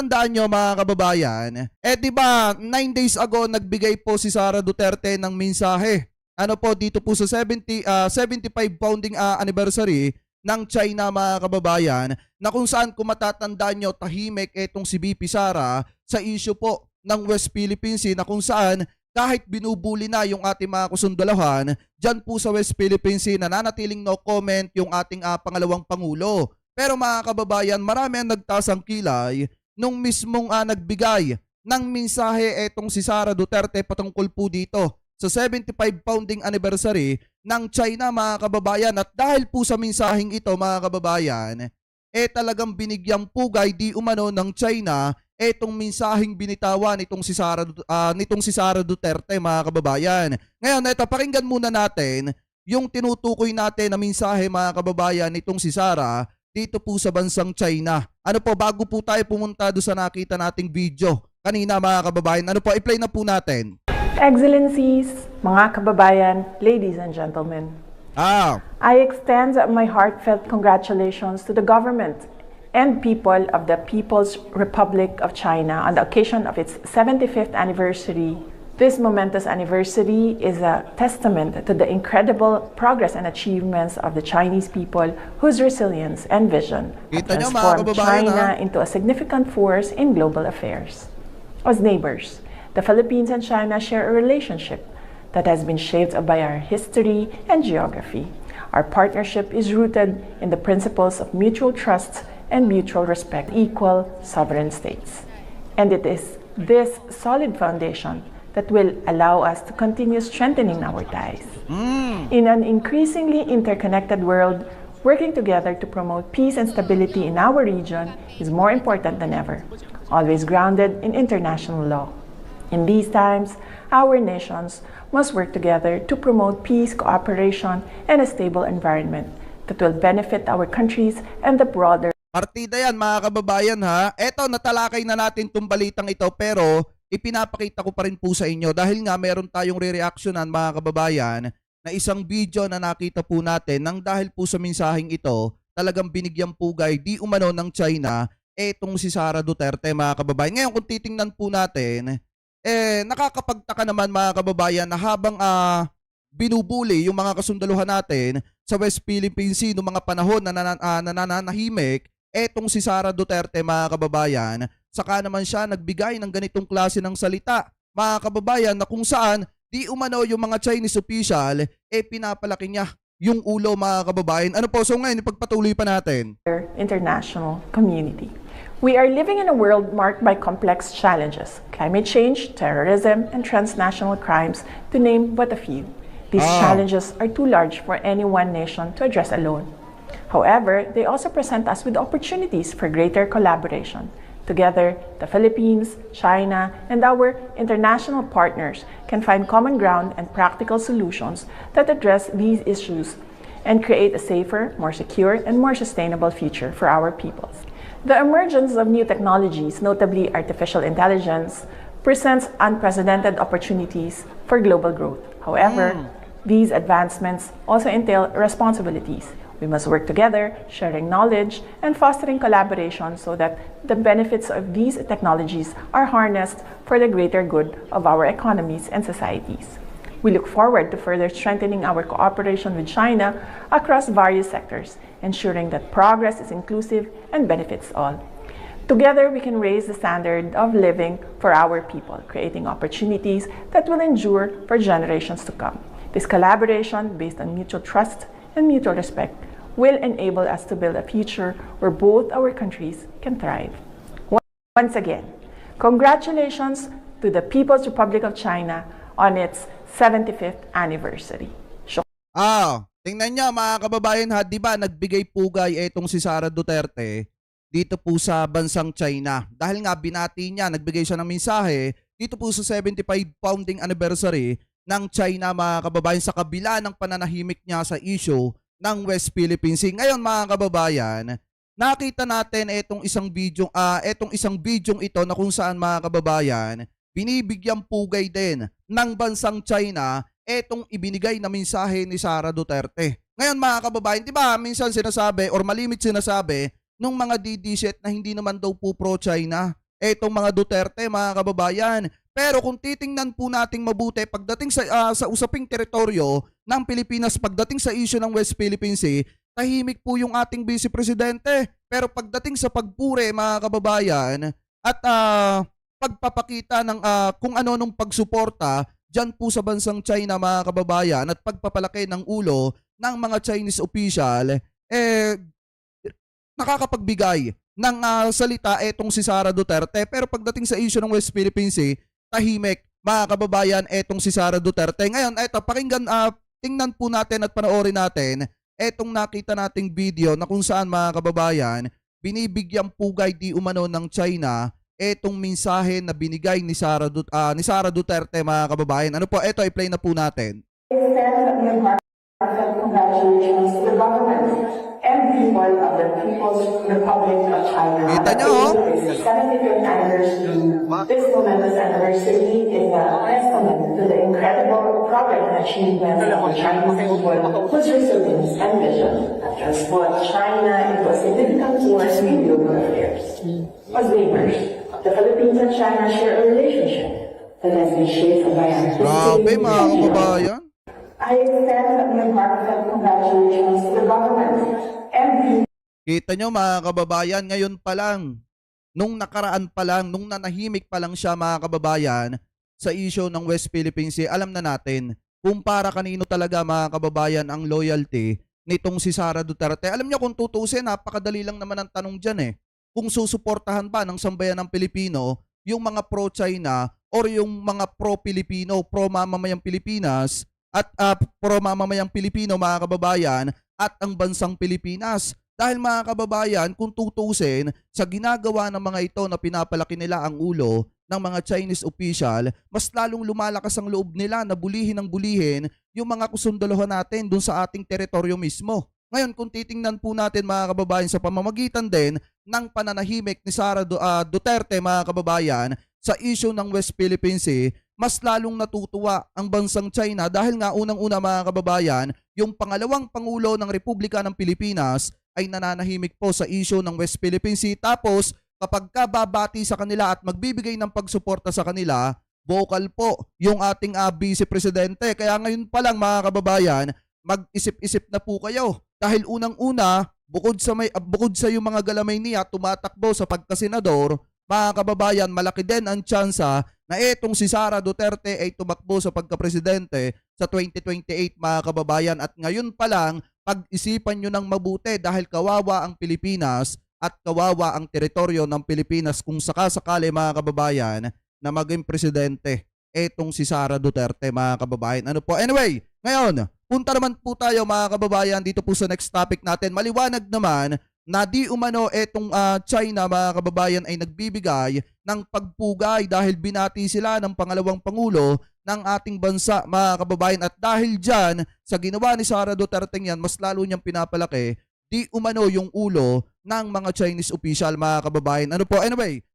matatandaan nyo mga kababayan, di ba 9 days ago nagbigay po si Sara Duterte ng mensahe. Ano po dito po sa 75 founding anniversary ng China mga kababayan, na kung saan kung matatandaan nyo tahimik etong si BP Sara sa issue po ng West Philippine Sea, na kung saan kahit binubuli na yung ating mga kusundalahan dyan po sa West Philippine Sea, nananatiling no comment yung ating pangalawang Pangulo. Pero mga kababayan, marami ang nagtasang kilay nung mismong nagbigay ng mensahe etong si Sara Duterte patungkol po dito sa 75 founding anniversary ng China mga kababayan. At dahil po sa mensaheng ito mga kababayan, talagang binigyang pugay di umano ng China etong mensaheng binitawan nitong si Sara Duterte mga kababayan. Ngayon, pakinggan muna natin yung tinutukoy natin na mensahe mga kababayan nitong si Sara dito po sa bansang China. Ano po, bago po tayo pumunta doon sa nakita nating video kanina mga kababayan, ano po, i-play na po natin. Excellencies, mga kababayan, ladies and gentlemen, I extend my heartfelt congratulations to the government and people of the People's Republic of China on the occasion of its 75th anniversary. This momentous anniversary is a testament to the incredible progress and achievements of the Chinese people, whose resilience and vision have transformed China into a significant force in global affairs. As neighbors, the Philippines and China share a relationship that has been shaped by our history and geography. Our partnership is rooted in the principles of mutual trust and mutual respect, equal sovereign states. And it is this solid foundation that will allow us to continue strengthening our ties. In an increasingly interconnected world, working together to promote peace and stability in our region is more important than ever, always grounded in international law. In these times, our nations must work together to promote peace, cooperation, and a stable environment that will benefit our countries and the broader. Partida yan mga kababayan ha. Eto, natalakay na natin tong balitang ito, pero ipinapakita ko pa rin po sa inyo dahil nga meron tayong re-reactionan mga kababayan na isang video na nakita po natin nang dahil po sa mensaheng ito, talagang binigyang pugay di umano ng China etong si Sara Duterte mga kababayan. Ngayon kung titingnan po natin, nakakapagtaka naman mga kababayan na habang binubuli yung mga kasundaluhan natin sa West Philippine Sea noong mga panahon na nananahimik etong si Sara Duterte mga kababayan, saka naman siya nagbigay ng ganitong klase ng salita mga kababayan, na kung saan di umano yung mga Chinese official pinapalaki niya yung ulo mga kababayan. Ano po, so ngayon ipagpatuloy pa natin. International community. We are living in a world marked by complex challenges: climate change, terrorism, and transnational crimes, to name but a few. These challenges are too large for any one nation to address alone. However, they also present us with opportunities for greater collaboration. Together, the Philippines, China, and our international partners can find common ground and practical solutions that address these issues and create a safer, more secure, and more sustainable future for our peoples. The emergence of new technologies, notably artificial intelligence, presents unprecedented opportunities for global growth. However, these advancements also entail responsibilities. We must work together, sharing knowledge and fostering collaboration so that the benefits of these technologies are harnessed for the greater good of our economies and societies. We look forward to further strengthening our cooperation with China across various sectors, ensuring that progress is inclusive and benefits all. Together, we can raise the standard of living for our people, creating opportunities that will endure for generations to come. This collaboration, based on mutual trust and mutual respect, will enable us to build a future where both our countries can thrive. Once again, congratulations to the People's Republic of China on its 75th anniversary. Tingnan niya mga kababayan ha, di ba nagbigay pugay etong si Sara Duterte dito po sa bansang China. Dahil nga binati niya, nagbigay siya ng mensahe dito po sa 75 founding anniversary ng China mga kababayan, sa kabila ng pananahimik niya sa issue ng West Philippine Sea. Ngayon mga kababayan, nakita natin etong isang video ito na kung saan mga kababayan, binibigyang pugay din ng bansang China etong ibinigay na mensahe ni Sara Duterte. Ngayon mga kababayan, di ba minsan sinasabi or malimit sinasabi nung mga DDZ na hindi naman daw po pro-China etong mga Duterte, mga kababayan. Pero kung titingnan po nating mabuti pagdating sa usaping teritoryo ng Pilipinas, pagdating sa issue ng West Philippine Sea, tahimik po yung ating Vice Presidente. Pero pagdating sa pagpure, mga kababayan, at pagpapakita ng kung ano nung pagsuporta dyan po sa bansang China, mga kababayan, at pagpapalaki ng ulo ng mga Chinese official, nakakapagbigay ng salita etong si Sara Duterte. Pero pagdating sa issue ng West Philippine Sea, tahimik, mga kababayan, etong si Sara Duterte. Ngayon, eto, pakinggan, tingnan po natin at panoorin natin etong nakita nating video na kung saan, mga kababayan, binibigyang pugay di umano ng China etong mensahe na binigay ni Sara Duterte, mga kababayan. Ano po, eto, i-play na po natin. Congratulations to the government and people of the People's Republic of China. Kita nyo, oh. 75th anniversary. This momentous anniversary is a testament to the incredible progress and achievements of the Chinese people, whose resilience and vision have transformed China into a significant force in global affairs. As neighbors, the Philippines and China share a relationship that has been shaped by our Grabe, mga kababayan. I extend my heartfelt congratulations to the government and people. Kita nyo, mga kababayan, ngayon pa lang, nung nakaraan pa lang, nung nanahimik pa lang siya, mga kababayan, sa issue ng West Philippine Sea, alam na natin kung para kanino talaga, mga kababayan, ang loyalty nitong si Sara Duterte. Alam niyo, kung tutusin, napakadali lang naman ang tanong dyan eh. Kung susuportahan ba ng sambayan ng Pilipino yung mga pro-China or yung mga pro-Pilipino, pro-mamamayang Pilipinas at pro-mamamayang Pilipino, mga kababayan, at ang bansang Pilipinas. Dahil, mga kababayan, kung tutusin sa ginagawa ng mga ito na pinapalaki nila ang ulo ng mga Chinese official, mas lalong lumalakas ang loob nila na bulihin ng bulihin yung mga kusundalohan natin dun sa ating teritoryo mismo. Ngayon, kung titingnan po natin, mga kababayan, sa pamamagitan din ng pananahimik ni Sara Duterte, mga kababayan, sa issue ng West Philippine Sea, mas lalong natutuwa ang bansang China dahil nga unang-una, mga kababayan, yung pangalawang Pangulo ng Republika ng Pilipinas ay nananahimik po sa issue ng West Philippine Sea. Tapos, kapag babati sa kanila at magbibigay ng pagsuporta sa kanila, vocal po yung ating Vice Presidente. Kaya ngayon pa lang, mga kababayan, mag-isip-isip na po kayo. Dahil unang-una, bukod sa yung mga galamay niya tumatakbo sa pagkasenador, mga kababayan, malaki din ang tsansa na etong si Sara Duterte ay tumakbo sa pagkapresidente sa 2028, mga kababayan. At ngayon pa lang, pag-isipan nyo ng mabuti dahil kawawa ang Pilipinas at kawawa ang teritoryo ng Pilipinas kung sakasakali, mga kababayan, na maging presidente etong si Sara Duterte, mga kababayan. Ano po? Anyway, ngayon, punta naman po tayo, mga kababayan, dito po sa next topic natin. Maliwanag naman na di umano etong China, mga kababayan, ay nagbibigay ng pagpugay dahil binati sila ng pangalawang Pangulo ng ating bansa, mga kababayan. At dahil dyan, sa ginawa ni Sara Duterte yan, mas lalo niyang pinapalaki di umano yung ulo ng mga Chinese official, mga kababayan. Ano po? Anyway,